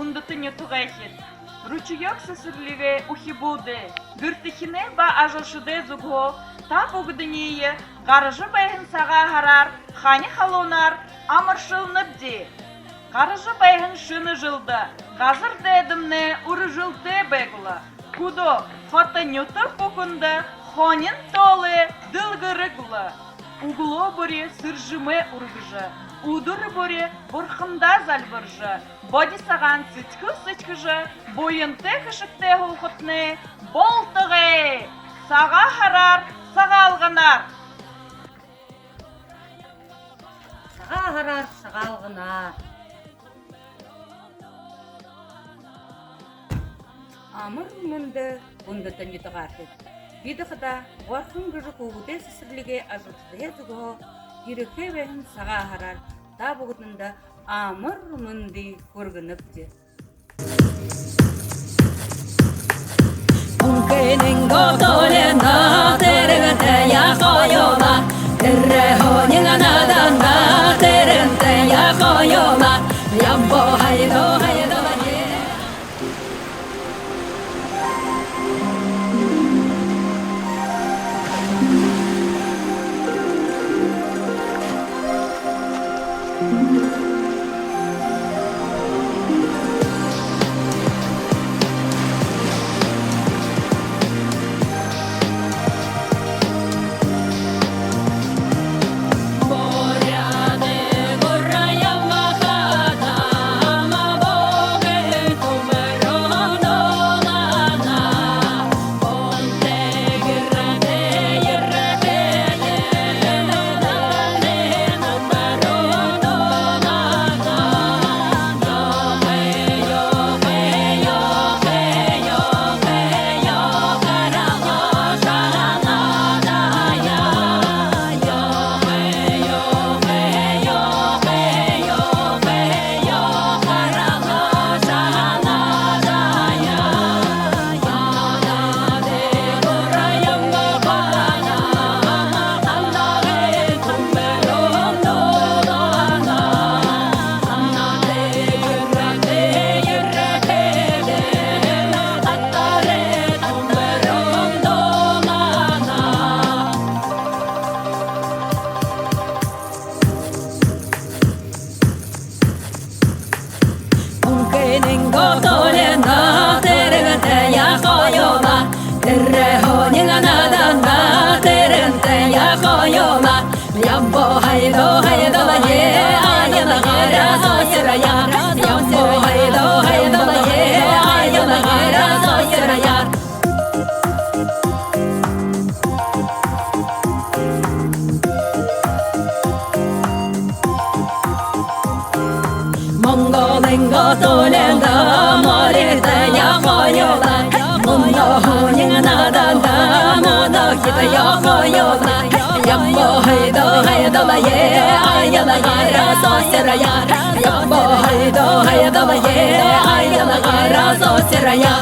ундытыне тугайхит. Ручуяк сесрлиге ухибуде. Гүртихине ба ажашыде зуго, та бугдыние, гаражы байхын сага харар, хани халонар, амаршылныпди. Гаражы байхын шыны жылды, газыр дедімне уры жылды бегла. Кудо фата нютыр покунды, хонин толы, дылгырыгла. Угло боре сыржыме ургыжы, удыры боре борхында зальбыржы, боди саған сычкы-сычкыжы, бойынты кышыкты хулхытны, болтығы, саға харар, саға алғанар. Саға харар, саға алғанар. Амыр мұнды бұндытын етіғартып. Бидіғыда орқын күрі қоғыды сісірліге ажылтыды езігі ерекке бәйін саға харар, та бұғытында амыр мұнды көргініпті. Unkening gotolena terente ya koyola terre honinga nadanga terente ya koyola yambo haydo haydo ye gotolena terente ya koyola terre honinga nadanga terente ya koyola yambo haydo haydo ye ayala gara sosira ya yambo haydo haydo ye ayala gara sosira ya Mongolengo tolenda morita ya koyola mundo honinga nadanda mono kita ya koyola yambo haydo haydo ye ayala gara sosira ya yambo haydo haydo ye ayala gara sosira ya